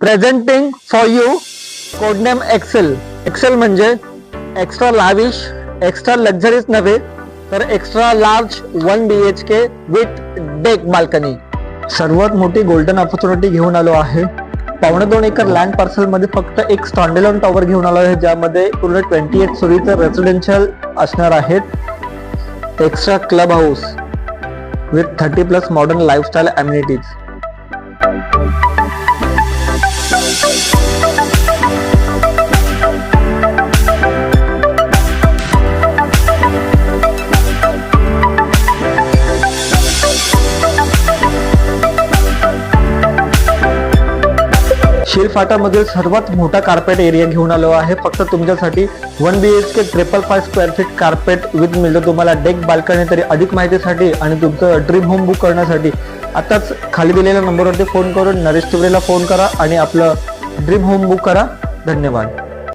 Presenting for you codename Excel. Excel म्हणजे extra lavish, extra luxuries नव्हे तर extra large 1 BHK with deck balcony. सर्वात मोठी golden opportunity घेऊन आलो आहे. 2.25 एकर लँड पार्सल मध्ये फक्त एक स्टँडअलोन टॉवर घेऊन आलो आहे, ज्यामध्ये पूर्ण 28 सोयीचं रेसिडेन्शियल असणार आहेत. Extra club house with 30+ modern lifestyle amenities. शिलफाटामधील सर्वात मोठा कार्पेट एरिया घेऊन आलो आहे फक्त तुमच्यासाठी. 1 BHK 555 square feet carpet with मिळतो तुम्हाला डेक बाल्कनी. तरी अधिक माहितीसाठी आणि तुमचं ड्रीम होम बुक करण्यासाठी आताच खाली दिलेल्या नंबरवरती फोन करून नरेश तिवरेला फोन करा आणि आपलं ड्रीम होम बुक करा. धन्यवाद.